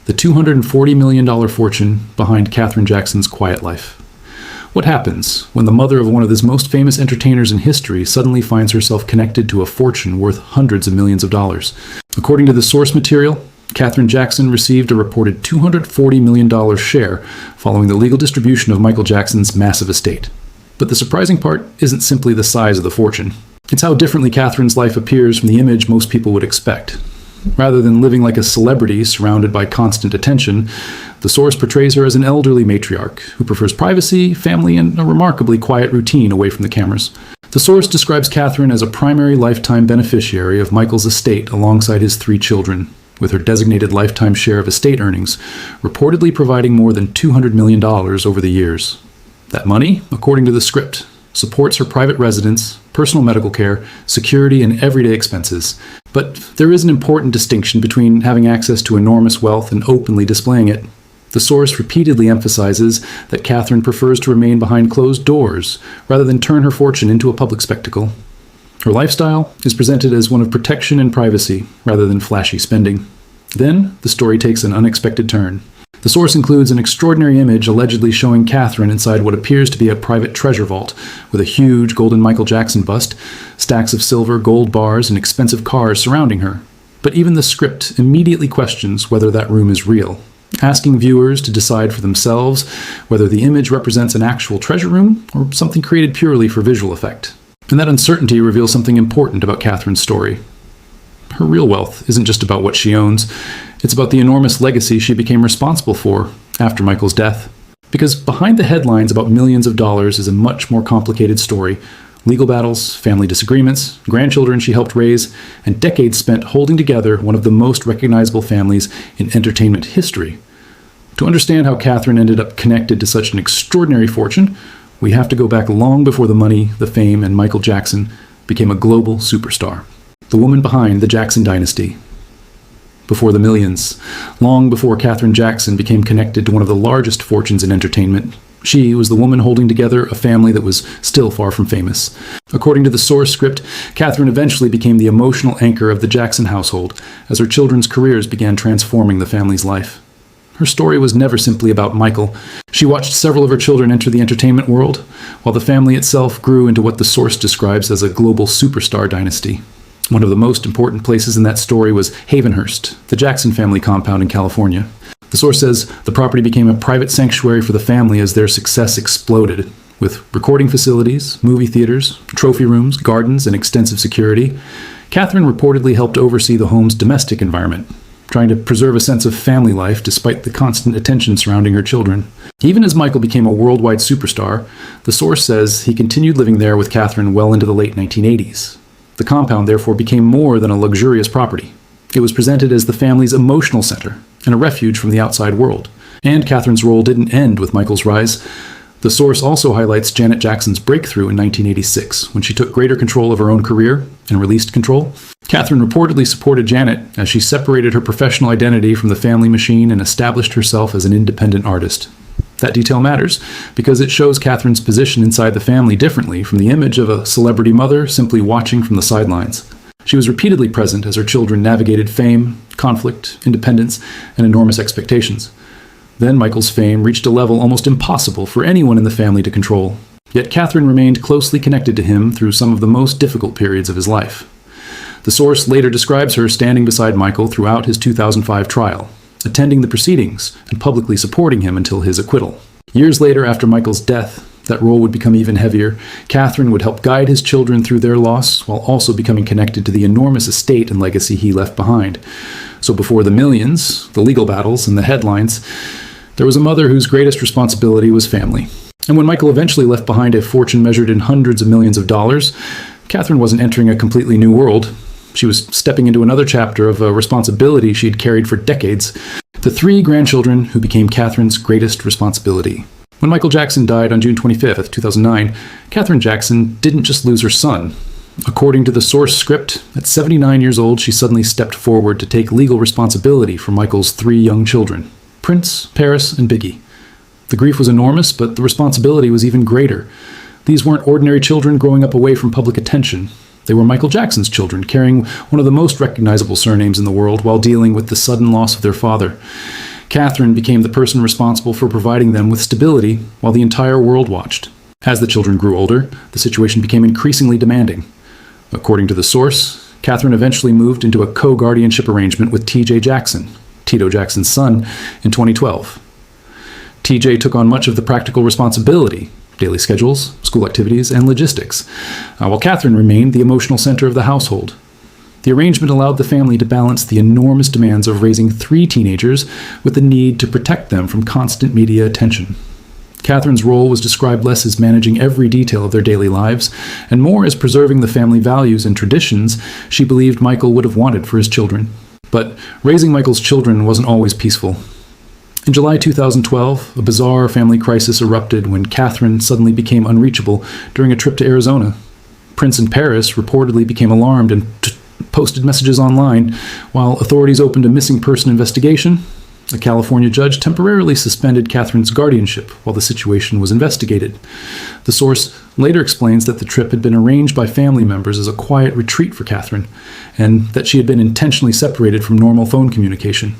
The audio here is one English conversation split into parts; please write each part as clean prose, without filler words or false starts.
the $240 million fortune behind Katherine Jackson's quiet life. What happens when the mother of one of the most famous entertainers in history suddenly finds herself connected to a fortune worth hundreds of millions of dollars? According to the source material, Katherine Jackson received a reported $240 million share following the legal distribution of Michael Jackson's massive estate. But the surprising part isn't simply the size of the fortune. It's how differently Katherine's life appears from the image most people would expect. Rather than living like a celebrity surrounded by constant attention, the source portrays her as an elderly matriarch who prefers privacy, family, and a remarkably quiet routine away from the cameras. The source describes Katherine as a primary lifetime beneficiary of Michael's estate alongside his 3 children, with her designated lifetime share of estate earnings reportedly providing more than $200 million over the years. That money, according to the script, supports her private residence, personal medical care, security, and everyday expenses. But there is an important distinction between having access to enormous wealth and openly displaying it. The source repeatedly emphasizes that Katherine prefers to remain behind closed doors rather than turn her fortune into a public spectacle. Her lifestyle is presented as one of protection and privacy rather than flashy spending. Then, the story takes an unexpected turn. The source includes an extraordinary image allegedly showing Katherine inside what appears to be a private treasure vault, with a huge golden Michael Jackson bust, stacks of silver, gold bars, and expensive cars surrounding her. But even the script immediately questions whether that room is real, asking viewers to decide for themselves whether the image represents an actual treasure room or something created purely for visual effect. And that uncertainty reveals something important about Katherine's story. Her real wealth isn't just about what she owns, it's about the enormous legacy she became responsible for after Michael's death. Because behind the headlines about millions of dollars is a much more complicated story. Legal battles, family disagreements, grandchildren she helped raise, and decades spent holding together one of the most recognizable families in entertainment history. To understand how Katherine ended up connected to such an extraordinary fortune, we have to go back long before the money, the fame, and Michael Jackson became a global superstar. The woman behind the Jackson dynasty. Before the millions, long before Katherine Jackson became connected to one of the largest fortunes in entertainment, she was the woman holding together a family that was still far from famous. According to the source script, Katherine eventually became the emotional anchor of the Jackson household as her children's careers began transforming the family's life. Her story was never simply about Michael. She watched several of her children enter the entertainment world, while the family itself grew into what the source describes as a global superstar dynasty. One of the most important places in that story was Havenhurst, the Jackson family compound in California. The source says the property became a private sanctuary for the family as their success exploded, with recording facilities, movie theaters, trophy rooms, gardens, and extensive security. Katherine reportedly helped oversee the home's domestic environment, trying to preserve a sense of family life despite the constant attention surrounding her children. Even as Michael became a worldwide superstar, the source says he continued living there with Katherine well into the late 1980s. The compound therefore became more than a luxurious property. It was presented as the family's emotional center and a refuge from the outside world. And Katherine's role didn't end with Michael's rise. The source also highlights Janet Jackson's breakthrough in 1986, when she took greater control of her own career and released control. Katherine reportedly supported Janet as she separated her professional identity from the family machine and established herself as an independent artist. That detail matters because it shows Katherine's position inside the family differently from the image of a celebrity mother simply watching from the sidelines. She was repeatedly present as her children navigated fame, conflict, independence, and enormous expectations. Then Michael's fame reached a level almost impossible for anyone in the family to control. Yet Katherine remained closely connected to him through some of the most difficult periods of his life. The source later describes her standing beside Michael throughout his 2005 trial, attending the proceedings and publicly supporting him until his acquittal. Years later, after Michael's death, that role would become even heavier. Katherine would help guide his children through their loss while also becoming connected to the enormous estate and legacy he left behind. So before the millions, the legal battles, and the headlines, there was a mother whose greatest responsibility was family. And when Michael eventually left behind a fortune measured in hundreds of millions of dollars, Katherine wasn't entering a completely new world. She was stepping into another chapter of a responsibility she'd carried for decades. The 3 grandchildren who became Katherine's greatest responsibility. When Michael Jackson died on June 25th, 2009, Katherine Jackson didn't just lose her son. According to the source script, at 79 years old, she suddenly stepped forward to take legal responsibility for Michael's 3 young children, Prince, Paris, and Biggie. The grief was enormous, but the responsibility was even greater. These weren't ordinary children growing up away from public attention. They were Michael Jackson's children, carrying one of the most recognizable surnames in the world while dealing with the sudden loss of their father. Katherine became the person responsible for providing them with stability while the entire world watched. As the children grew older, the situation became increasingly demanding. According to the source, Katherine eventually moved into a co-guardianship arrangement with T.J. Jackson, Tito Jackson's son, in 2012. T.J. took on much of the practical responsibility, daily schedules, school activities, and logistics, while Katherine remained the emotional center of the household. The arrangement allowed the family to balance the enormous demands of raising 3 teenagers with the need to protect them from constant media attention. Katherine's role was described less as managing every detail of their daily lives, and more as preserving the family values and traditions she believed Michael would have wanted for his children. But raising Michael's children wasn't always peaceful. In July 2012, a bizarre family crisis erupted when Katherine suddenly became unreachable during a trip to Arizona. Prince in Paris reportedly became alarmed and posted messages online. While authorities opened a missing person investigation, a California judge temporarily suspended Katherine's guardianship while the situation was investigated. The source later explains that the trip had been arranged by family members as a quiet retreat for Katherine, and that she had been intentionally separated from normal phone communication.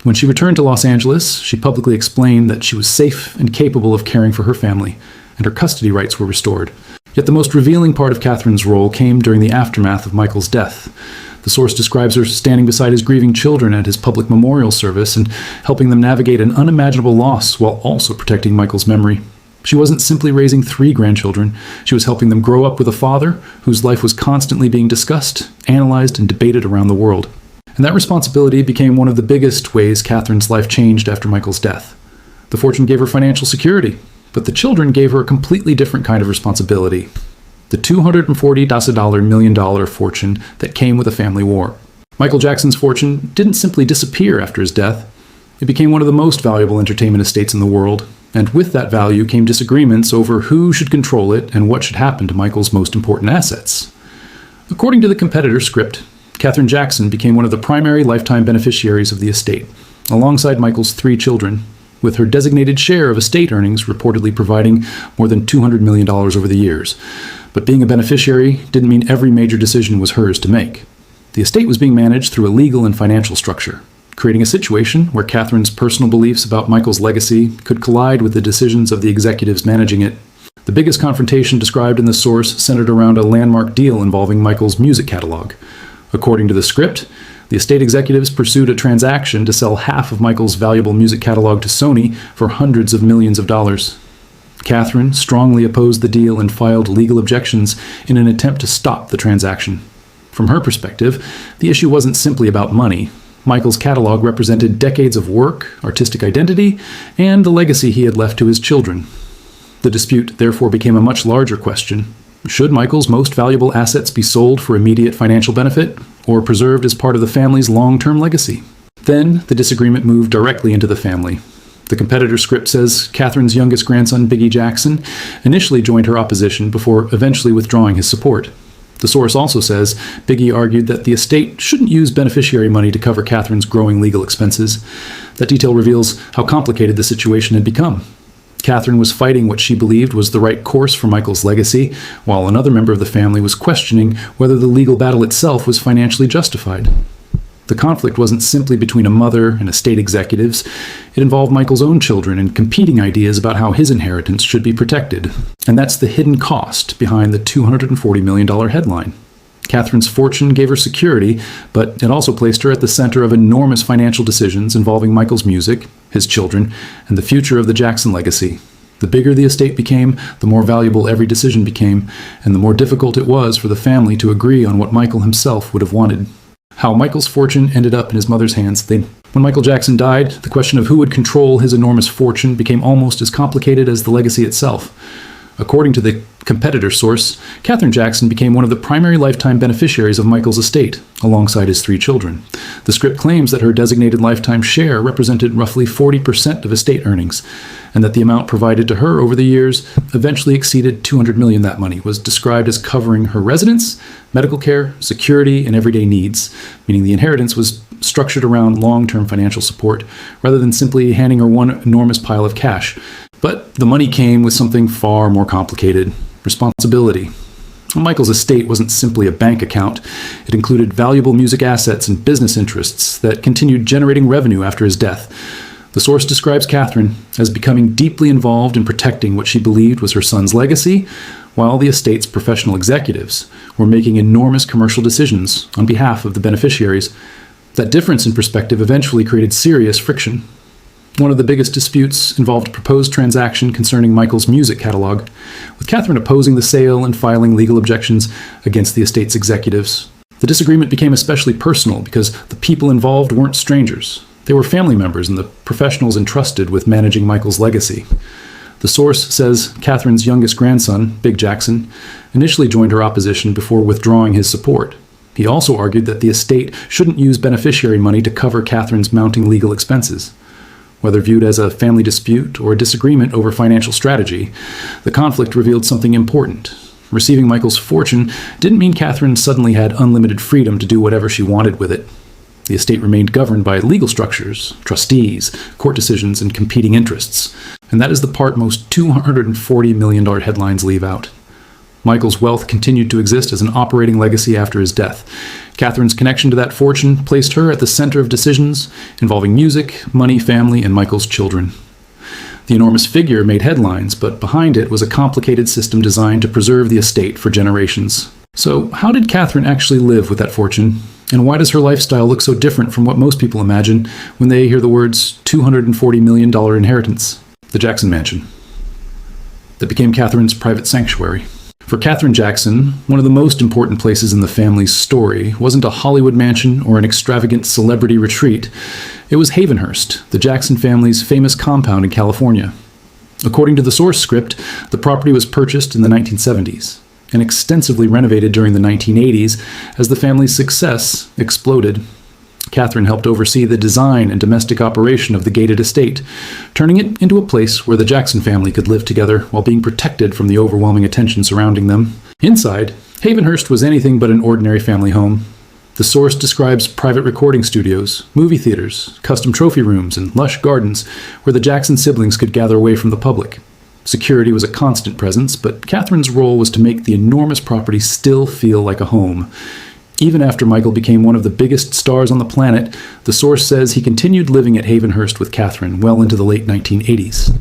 When she returned to Los Angeles, she publicly explained that she was safe and capable of caring for her family, and her custody rights were restored. Yet the most revealing part of Katherine's role came during the aftermath of Michael's death. The source describes her standing beside his grieving children at his public memorial service and helping them navigate an unimaginable loss while also protecting Michael's memory. She wasn't simply raising 3 grandchildren. She was helping them grow up with a father whose life was constantly being discussed, analyzed, and debated around the world. And that responsibility became one of the biggest ways Katherine's life changed after Michael's death. The fortune gave her financial security, but the children gave her a completely different kind of responsibility. The $240 million fortune that came with a family war. Michael Jackson's fortune didn't simply disappear after his death. It became one of the most valuable entertainment estates in the world, and with that value came disagreements over who should control it and what should happen to Michael's most important assets. According to the competitor script, Katherine Jackson became one of the primary lifetime beneficiaries of the estate, alongside Michael's 3 children, with her designated share of estate earnings reportedly providing more than $200 million over the years. But being a beneficiary didn't mean every major decision was hers to make. The estate was being managed through a legal and financial structure, creating a situation where Katherine's personal beliefs about Michael's legacy could collide with the decisions of the executives managing it. The biggest confrontation described in the source centered around a landmark deal involving Michael's music catalog. According to the script, the estate executives pursued a transaction to sell half of Michael's valuable music catalog to Sony for hundreds of millions of dollars. Katherine strongly opposed the deal and filed legal objections in an attempt to stop the transaction. From her perspective, the issue wasn't simply about money. Michael's catalog represented decades of work, artistic identity, and the legacy he had left to his children. The dispute therefore became a much larger question. Should Michael's most valuable assets be sold for immediate financial benefit, or preserved as part of the family's long-term legacy? Then, the disagreement moved directly into the family. The competitor script says Katherine's youngest grandson, Biggie Jackson, initially joined her opposition before eventually withdrawing his support. The source also says Biggie argued that the estate shouldn't use beneficiary money to cover Katherine's growing legal expenses. That detail reveals how complicated the situation had become. Katherine was fighting what she believed was the right course for Michael's legacy, while another member of the family was questioning whether the legal battle itself was financially justified. The conflict wasn't simply between a mother and estate executives. It involved Michael's own children and competing ideas about how his inheritance should be protected. And that's the hidden cost behind the $240 million headline. Katherine's fortune gave her security, but it also placed her at the center of enormous financial decisions involving Michael's music, his children, and the future of the Jackson legacy. The bigger the estate became, the more valuable every decision became, and the more difficult it was for the family to agree on what Michael himself would have wanted. How Michael's fortune ended up in his mother's hands. When Michael Jackson died, the question of who would control his enormous fortune became almost as complicated as the legacy itself. According to the competitor source, Katherine Jackson became one of the primary lifetime beneficiaries of Michael's estate, alongside his 3 children. The script claims that her designated lifetime share represented roughly 40% of estate earnings, and that the amount provided to her over the years eventually exceeded $200 million. That money was described as covering her residence, medical care, security, and everyday needs, meaning the inheritance was structured around long-term financial support, rather than simply handing her one enormous pile of cash. But the money came with something far more complicated: responsibility. Michael's estate wasn't simply a bank account. It included valuable music assets and business interests that continued generating revenue after his death. The source describes Katherine as becoming deeply involved in protecting what she believed was her son's legacy, while the estate's professional executives were making enormous commercial decisions on behalf of the beneficiaries. That difference in perspective eventually created serious friction. One of the biggest disputes involved a proposed transaction concerning Michael's music catalog, with Katherine opposing the sale and filing legal objections against the estate's executives. The disagreement became especially personal because the people involved weren't strangers. They were family members and the professionals entrusted with managing Michael's legacy. The source says Katherine's youngest grandson, Big Jackson, initially joined her opposition before withdrawing his support. He also argued that the estate shouldn't use beneficiary money to cover Katherine's mounting legal expenses. Whether viewed as a family dispute or a disagreement over financial strategy, the conflict revealed something important. Receiving Michael's fortune didn't mean Katherine suddenly had unlimited freedom to do whatever she wanted with it. The estate remained governed by legal structures, trustees, court decisions, and competing interests. And that is the part most $240 million headlines leave out. Michael's wealth continued to exist as an operating legacy after his death. Katherine's connection to that fortune placed her at the center of decisions involving music, money, family, and Michael's children. The enormous figure made headlines, but behind it was a complicated system designed to preserve the estate for generations. So, how did Katherine actually live with that fortune? And why does her lifestyle look so different from what most people imagine when they hear the words $240 million inheritance? The Jackson Mansion. That became Katherine's private sanctuary. For Katherine Jackson, one of the most important places in the family's story wasn't a Hollywood mansion or an extravagant celebrity retreat. It was Havenhurst, the Jackson family's famous compound in California. According to the source script, the property was purchased in the 1970s and extensively renovated during the 1980s as the family's success exploded. Katherine helped oversee the design and domestic operation of the gated estate, turning it into a place where the Jackson family could live together while being protected from the overwhelming attention surrounding them. Inside, Havenhurst was anything but an ordinary family home. The source describes private recording studios, movie theaters, custom trophy rooms, and lush gardens where the Jackson siblings could gather away from the public. Security was a constant presence, but Katherine's role was to make the enormous property still feel like a home. Even after Michael became one of the biggest stars on the planet, the source says he continued living at Havenhurst with Katherine well into the late 1980s.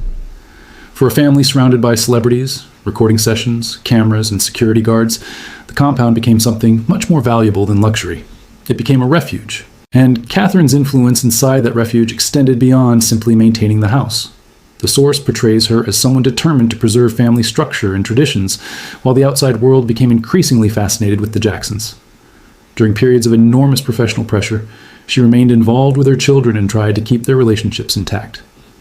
For a family surrounded by celebrities, recording sessions, cameras, and security guards, the compound became something much more valuable than luxury. It became a refuge, and Katherine's influence inside that refuge extended beyond simply maintaining the house. The source portrays her as someone determined to preserve family structure and traditions, while the outside world became increasingly fascinated with the Jacksons. During periods of enormous professional pressure, she remained involved with her children and tried to keep their relationships intact.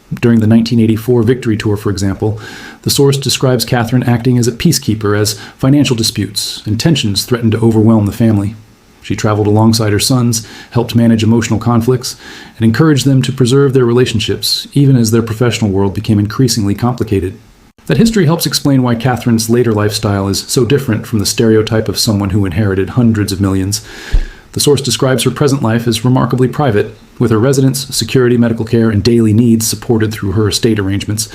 During the 1984 Victory Tour, for example, the source describes Katherine acting as a peacekeeper as financial disputes and tensions threatened to overwhelm the family. She traveled alongside her sons, helped manage emotional conflicts, and encouraged them to preserve their relationships, even as their professional world became increasingly complicated. That history helps explain why Katherine's later lifestyle is so different from the stereotype of someone who inherited hundreds of millions. The source describes her present life as remarkably private, with her residence, security, medical care, and daily needs supported through her estate arrangements.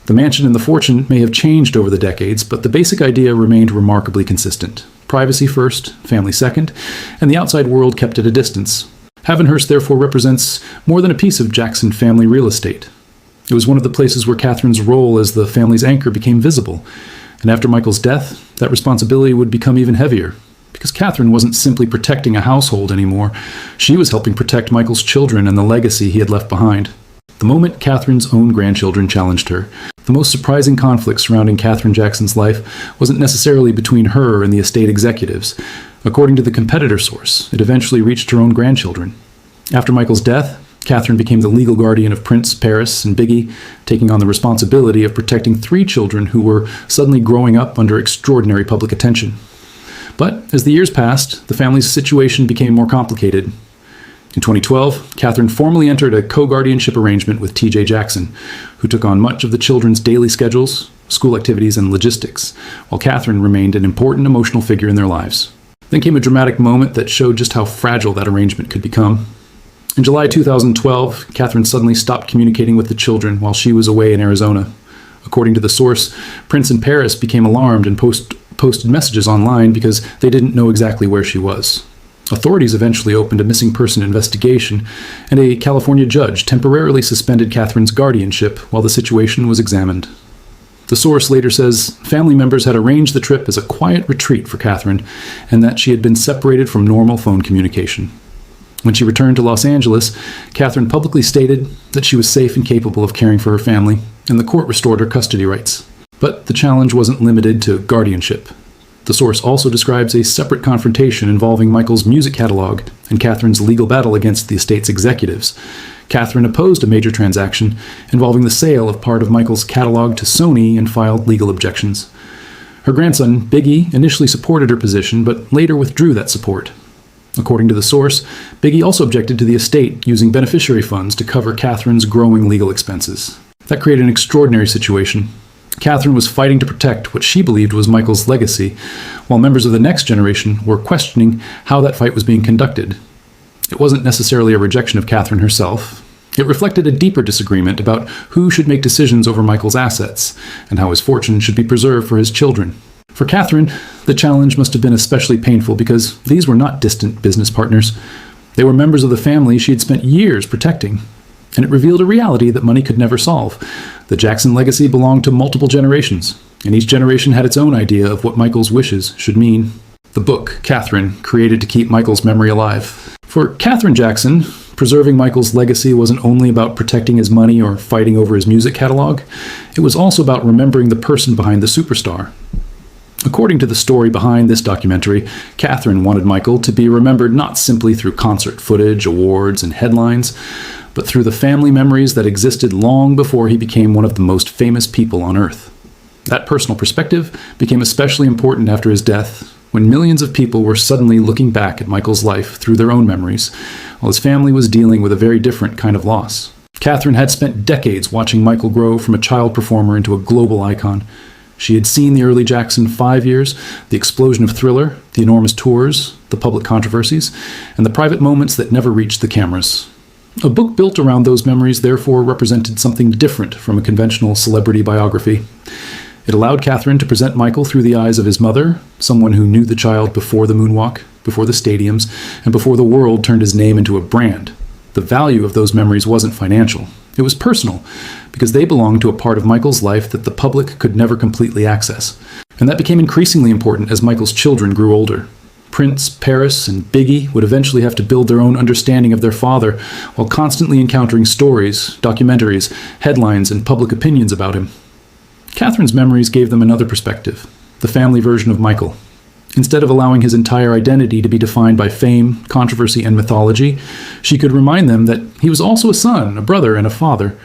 The mansion and the fortune may have changed over the decades, but the basic idea remained remarkably consistent. Privacy first, family second, and the outside world kept at a distance. Havenhurst therefore represents more than a piece of Jackson family real estate. It was one of the places where Katherine's role as the family's anchor became visible, and after Michael's death, that responsibility would become even heavier. Because Katherine wasn't simply protecting a household anymore, she was helping protect Michael's children and the legacy he had left behind. The moment Katherine's own grandchildren challenged her, the most surprising conflict surrounding Katherine Jackson's life wasn't necessarily between her and the estate executives. According to the competitor source, it eventually reached her own grandchildren. After Michael's death, Katherine became the legal guardian of Prince, Paris, and Biggie, taking on the responsibility of protecting 3 children who were suddenly growing up under extraordinary public attention. But as the years passed, the family's situation became more complicated. In 2012, Katherine formally entered a co-guardianship arrangement with T.J. Jackson, who took on much of the children's daily schedules, school activities, and logistics, while Katherine remained an important emotional figure in their lives. Then came a dramatic moment that showed just how fragile that arrangement could become. In July 2012, Katherine suddenly stopped communicating with the children while she was away in Arizona. According to the source, Prince and Paris became alarmed and posted messages online because they didn't know exactly where she was. Authorities eventually opened a missing person investigation, and a California judge temporarily suspended Katherine's guardianship while the situation was examined. The source later says family members had arranged the trip as a quiet retreat for Katherine, and that she had been separated from normal phone communication. When she returned to Los Angeles, Katherine publicly stated that she was safe and capable of caring for her family, and the court restored her custody rights. But the challenge wasn't limited to guardianship. The source also describes a separate confrontation involving Michael's music catalog and Katherine's legal battle against the estate's executives. Katherine opposed a major transaction involving the sale of part of Michael's catalog to Sony and filed legal objections. Her grandson, Biggie, initially supported her position, but later withdrew that support. According to the source, Biggie also objected to the estate using beneficiary funds to cover Katherine's growing legal expenses. That created an extraordinary situation. Katherine was fighting to protect what she believed was Michael's legacy, while members of the next generation were questioning how that fight was being conducted. It wasn't necessarily a rejection of Katherine herself. It reflected a deeper disagreement about who should make decisions over Michael's assets, and how his fortune should be preserved for his children. For Katherine, the challenge must have been especially painful because these were not distant business partners. They were members of the family she had spent years protecting. And it revealed a reality that money could never solve. The Jackson legacy belonged to multiple generations, and each generation had its own idea of what Michael's wishes should mean. The book, Katherine, created to keep Michael's memory alive. For Katherine Jackson, preserving Michael's legacy wasn't only about protecting his money or fighting over his music catalog, it was also about remembering the person behind the superstar. According to the story behind this documentary, Katherine wanted Michael to be remembered not simply through concert footage, awards, and headlines, but through the family memories that existed long before he became one of the most famous people on Earth. That personal perspective became especially important after his death, when millions of people were suddenly looking back at Michael's life through their own memories, while his family was dealing with a very different kind of loss. Katherine had spent decades watching Michael grow from a child performer into a global icon. She had seen the early Jackson 5 years, the explosion of Thriller, the enormous tours, the public controversies, and the private moments that never reached the cameras. A book built around those memories therefore represented something different from a conventional celebrity biography. It allowed Katherine to present Michael through the eyes of his mother, someone who knew the child before the moonwalk, before the stadiums, and before the world turned his name into a brand. The value of those memories wasn't financial. It was personal, because they belonged to a part of Michael's life that the public could never completely access. And that became increasingly important as Michael's children grew older. Prince, Paris, and Biggie would eventually have to build their own understanding of their father while constantly encountering stories, documentaries, headlines, and public opinions about him. Katherine's memories gave them another perspective, the family version of Michael. Instead of allowing his entire identity to be defined by fame, controversy, and mythology, she could remind them that he was also a son, a brother, and a father.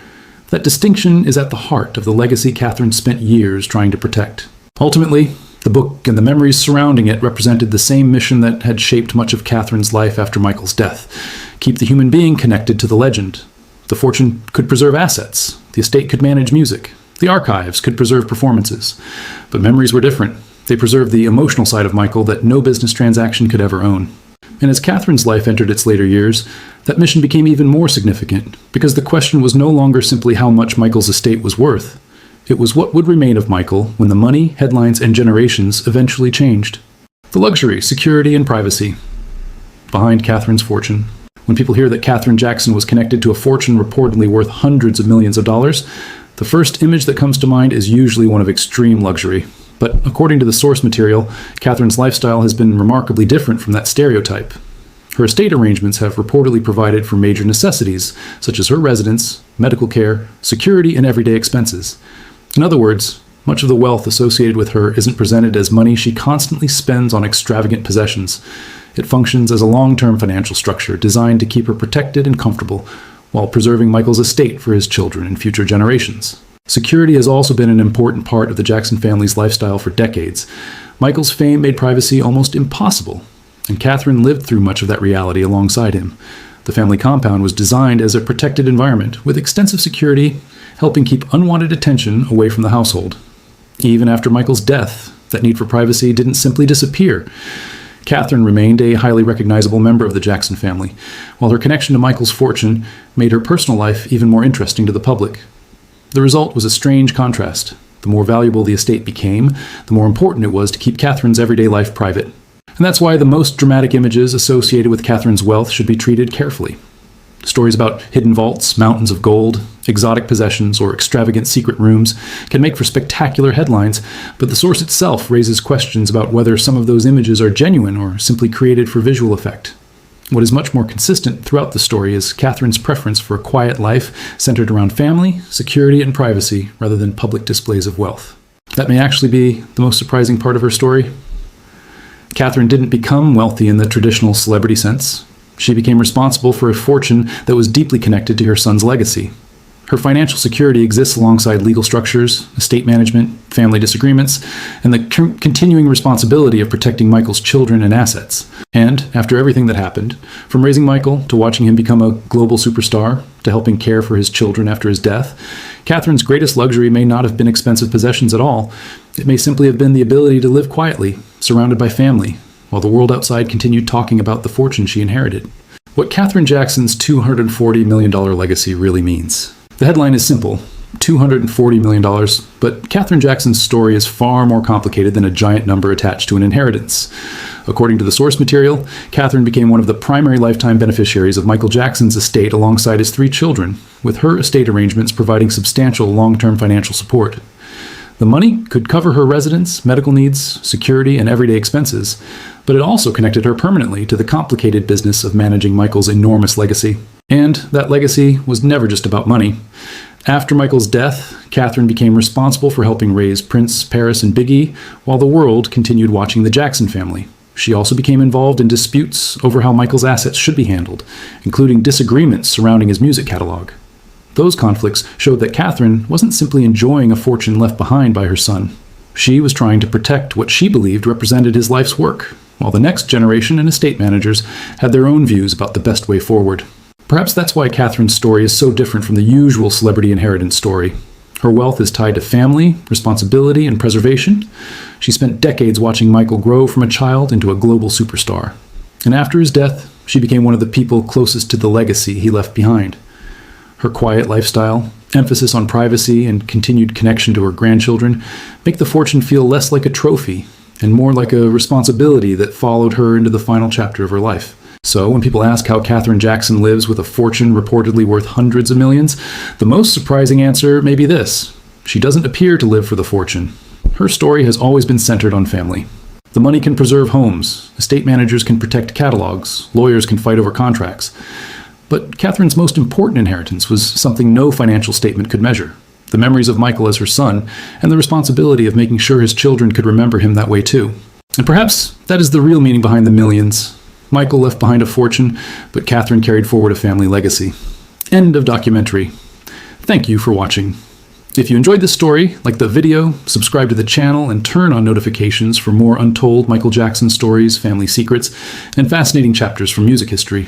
That distinction is at the heart of the legacy Katherine spent years trying to protect. Ultimately, the book and the memories surrounding it represented the same mission that had shaped much of Katherine's life after Michael's death: keep the human being connected to the legend. The fortune could preserve assets. The estate could manage music. The archives could preserve performances. But memories were different. They preserved the emotional side of Michael that no business transaction could ever own. And as Katherine's life entered its later years, that mission became even more significant, because the question was no longer simply how much Michael's estate was worth. It was what would remain of Michael when the money, headlines, and generations eventually changed. The luxury, security, and privacy behind Katherine's fortune. When people hear that Katherine Jackson was connected to a fortune reportedly worth hundreds of millions of dollars, the first image that comes to mind is usually one of extreme luxury. But according to the source material, Katherine's lifestyle has been remarkably different from that stereotype. Her estate arrangements have reportedly provided for major necessities, such as her residence, medical care, security, and everyday expenses. In other words, much of the wealth associated with her isn't presented as money she constantly spends on extravagant possessions. It functions as a long-term financial structure designed to keep her protected and comfortable, while preserving Michael's estate for his children and future generations. Security has also been an important part of the Jackson family's lifestyle for decades. Michael's fame made privacy almost impossible, and Katherine lived through much of that reality alongside him. The family compound was designed as a protected environment, with extensive security helping keep unwanted attention away from the household. Even after Michael's death, that need for privacy didn't simply disappear. Katherine remained a highly recognizable member of the Jackson family, while her connection to Michael's fortune made her personal life even more interesting to the public. The result was a strange contrast. The more valuable the estate became, the more important it was to keep Katherine's everyday life private. And that's why the most dramatic images associated with Katherine's wealth should be treated carefully. Stories about hidden vaults, mountains of gold, exotic possessions, or extravagant secret rooms can make for spectacular headlines, but the source itself raises questions about whether some of those images are genuine or simply created for visual effect. What is much more consistent throughout the story is Katherine's preference for a quiet life centered around family, security, and privacy rather than public displays of wealth. That may actually be the most surprising part of her story. Katherine didn't become wealthy in the traditional celebrity sense. She became responsible for a fortune that was deeply connected to her son's legacy. Her financial security exists alongside legal structures, estate management, family disagreements, and the continuing responsibility of protecting Michael's children and assets. And after everything that happened, from raising Michael to watching him become a global superstar to helping care for his children after his death, Katherine's greatest luxury may not have been expensive possessions at all. It may simply have been the ability to live quietly, surrounded by family, while the world outside continued talking about the fortune she inherited. What Katherine Jackson's $240 million legacy really means. The headline is simple, $240 million, but Katherine Jackson's story is far more complicated than a giant number attached to an inheritance. According to the source material, Katherine became one of the primary lifetime beneficiaries of Michael Jackson's estate alongside his 3 children, with her estate arrangements providing substantial long-term financial support. The money could cover her residence, medical needs, security, and everyday expenses, but it also connected her permanently to the complicated business of managing Michael's enormous legacy. And that legacy was never just about money. After Michael's death, Katherine became responsible for helping raise Prince, Paris, and Big E, while the world continued watching the Jackson family. She also became involved in disputes over how Michael's assets should be handled, including disagreements surrounding his music catalog. Those conflicts showed that Katherine wasn't simply enjoying a fortune left behind by her son. She was trying to protect what she believed represented his life's work, while the next generation and estate managers had their own views about the best way forward. Perhaps that's why Katherine's story is so different from the usual celebrity inheritance story. Her wealth is tied to family, responsibility, and preservation. She spent decades watching Michael grow from a child into a global superstar. And after his death, she became one of the people closest to the legacy he left behind. Her quiet lifestyle, emphasis on privacy, and continued connection to her grandchildren make the fortune feel less like a trophy and more like a responsibility that followed her into the final chapter of her life. So when people ask how Katherine Jackson lives with a fortune reportedly worth hundreds of millions, the most surprising answer may be this: she doesn't appear to live for the fortune. Her story has always been centered on family. The money can preserve homes, estate managers can protect catalogs, lawyers can fight over contracts. But Katherine's most important inheritance was something no financial statement could measure: the memories of Michael as her son, and the responsibility of making sure his children could remember him that way too. And perhaps that is the real meaning behind the millions. Michael left behind a fortune, but Katherine carried forward a family legacy. End of documentary. Thank you for watching. If you enjoyed this story, like the video, subscribe to the channel, and turn on notifications for more untold Michael Jackson stories, family secrets, and fascinating chapters from music history.